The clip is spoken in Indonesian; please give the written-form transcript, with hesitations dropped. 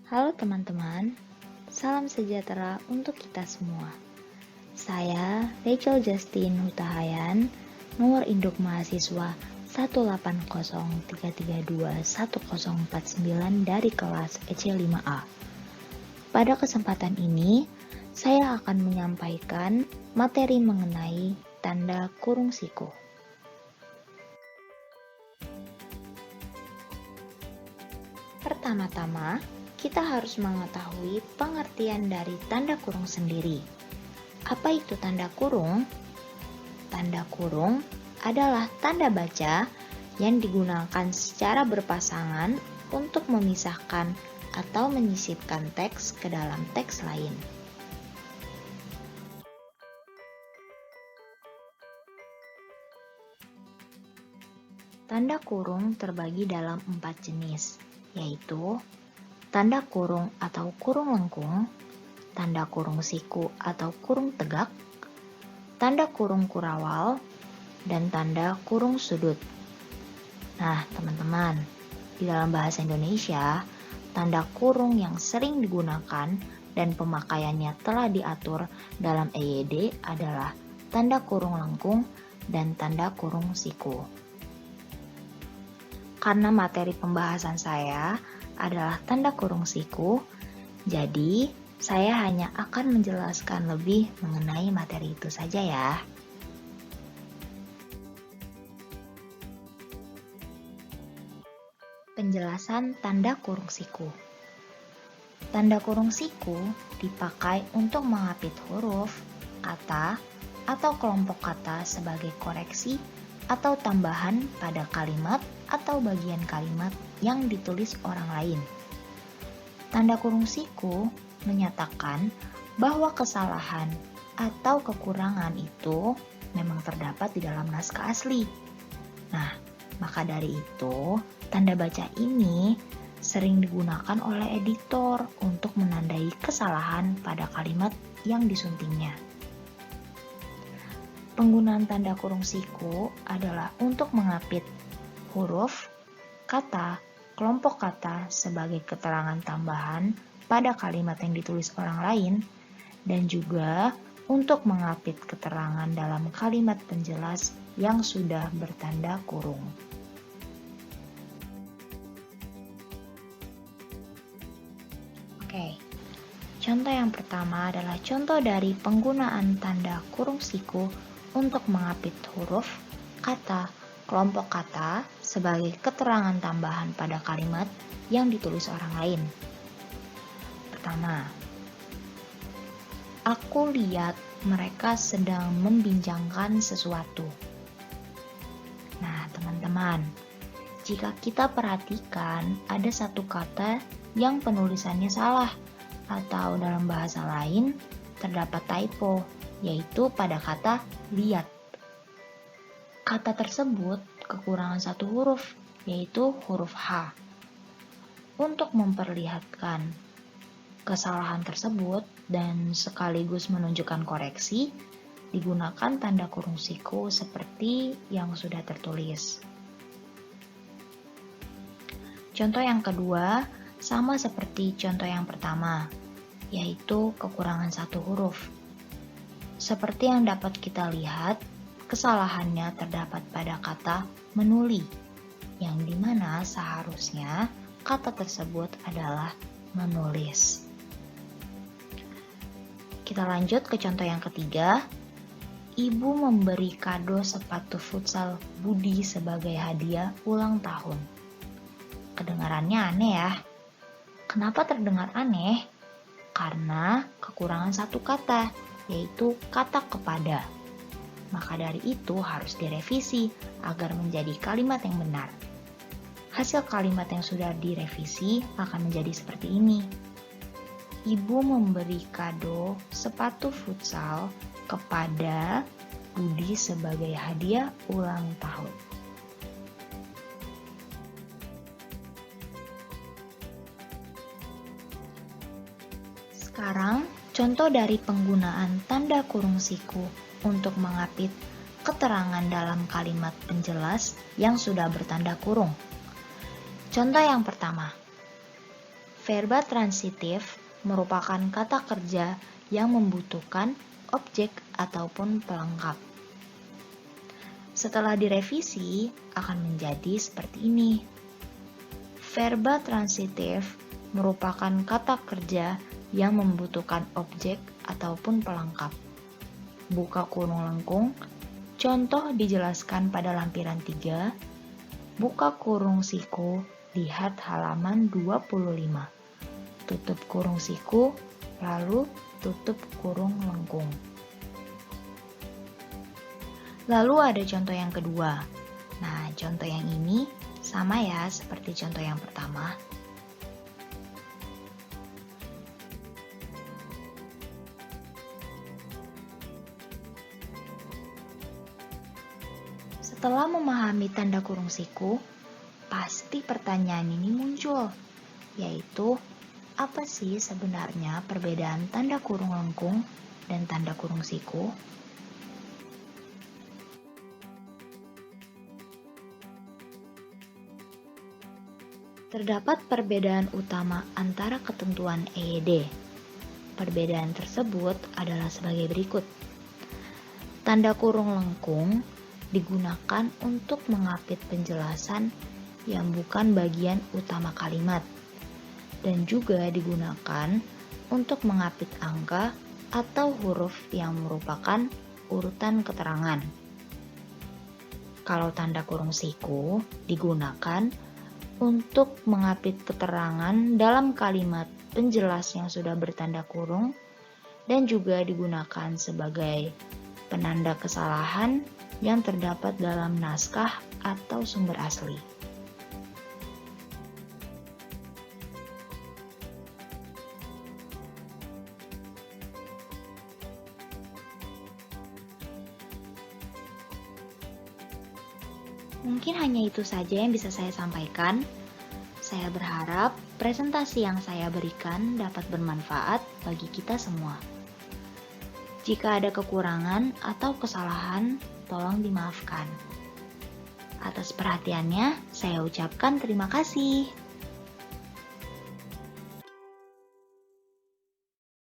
Halo teman-teman, salam sejahtera untuk kita semua. Saya Rachel Justin Hutahayan, nomor induk mahasiswa 18033210049 dari kelas EC5A. Pada kesempatan ini, saya akan menyampaikan materi mengenai tanda kurung siku. Pertama-tama, kita harus mengetahui pengertian dari tanda kurung sendiri. Apa itu tanda kurung? Tanda kurung adalah tanda baca yang digunakan secara berpasangan untuk memisahkan atau menyisipkan teks ke dalam teks lain. Tanda kurung terbagi dalam 4 jenis, yaitu tanda kurung atau kurung lengkung, tanda kurung siku atau kurung tegak, tanda kurung kurawal, dan tanda kurung sudut. Nah, teman-teman, di dalam bahasa Indonesia, tanda kurung yang sering digunakan dan pemakaiannya telah diatur dalam EYD adalah tanda kurung lengkung dan tanda kurung siku. Karena materi pembahasan saya adalah tanda kurung siku, jadi saya hanya akan menjelaskan lebih mengenai materi itu saja ya. Penjelasan tanda kurung siku. Tanda kurung siku dipakai untuk mengapit huruf, kata, atau kelompok kata sebagai koreksi atau tambahan pada kalimat atau bagian kalimat yang ditulis orang lain. Tanda kurung siku menyatakan bahwa kesalahan atau kekurangan itu memang terdapat di dalam naskah asli. Nah, maka dari itu, tanda baca ini sering digunakan oleh editor untuk menandai kesalahan pada kalimat yang disuntingnya. Penggunaan tanda kurung siku adalah untuk mengapit huruf, kata, kelompok kata sebagai keterangan tambahan pada kalimat yang ditulis orang lain, dan juga untuk mengapit keterangan dalam kalimat penjelas yang sudah bertanda kurung. Oke, contoh yang pertama adalah contoh dari penggunaan tanda kurung siku untuk mengapit huruf, kata, kelompok kata sebagai keterangan tambahan pada kalimat yang ditulis orang lain. Pertama, aku lihat mereka sedang membincangkan sesuatu. Nah, teman-teman, jika kita perhatikan ada satu kata yang penulisannya salah atau dalam bahasa lain terdapat typo, yaitu pada kata lihat. Kata tersebut kekurangan satu huruf, yaitu huruf H. Untuk memperlihatkan kesalahan tersebut dan sekaligus menunjukkan koreksi, digunakan tanda kurung siku seperti yang sudah tertulis. Contoh yang kedua sama seperti contoh yang pertama, yaitu kekurangan satu huruf. Seperti yang dapat kita lihat, kesalahannya terdapat pada kata menuli, yang dimana seharusnya kata tersebut adalah menulis. Kita lanjut ke contoh yang ketiga. Ibu memberi kado sepatu futsal Budi sebagai hadiah ulang tahun. Kedengarannya aneh ya. Kenapa terdengar aneh? Karena kekurangan satu kata, yaitu kata kepada. Maka dari itu harus direvisi agar menjadi kalimat yang benar. Hasil kalimat yang sudah direvisi akan menjadi seperti ini. Ibu memberi kado sepatu futsal kepada Budi sebagai hadiah ulang tahun. Sekarang, contoh dari penggunaan tanda kurung siku untuk mengapit keterangan dalam kalimat penjelas yang sudah bertanda kurung. Contoh yang pertama, Verba transitif merupakan kata kerja yang membutuhkan objek ataupun pelengkap. Setelah direvisi, akan menjadi seperti ini. Verba transitif merupakan kata kerja yang membutuhkan objek ataupun pelengkap. Buka kurung lengkung, contoh dijelaskan pada lampiran 3. Buka kurung siku, lihat halaman 25. Tutup kurung siku, lalu tutup kurung lengkung. Lalu ada contoh yang kedua. Nah, contoh yang ini sama ya seperti contoh yang pertama. Setelah memahami tanda kurung siku, pasti pertanyaan ini muncul, yaitu apa sih sebenarnya perbedaan tanda kurung lengkung dan tanda kurung siku? Terdapat perbedaan utama antara ketentuan EYD. Perbedaan tersebut adalah sebagai berikut. Tanda kurung lengkung digunakan untuk mengapit penjelasan yang bukan bagian utama kalimat, dan juga digunakan untuk mengapit angka atau huruf yang merupakan urutan keterangan. Kalau tanda kurung siku digunakan untuk mengapit keterangan dalam kalimat penjelas yang sudah bertanda kurung dan juga digunakan sebagai penanda kesalahan yang terdapat dalam naskah atau sumber asli. Mungkin hanya itu saja yang bisa saya sampaikan. Saya berharap presentasi yang saya berikan dapat bermanfaat bagi kita semua. Jika ada kekurangan atau kesalahan, tolong dimaafkan. Atas perhatiannya, saya ucapkan terima kasih.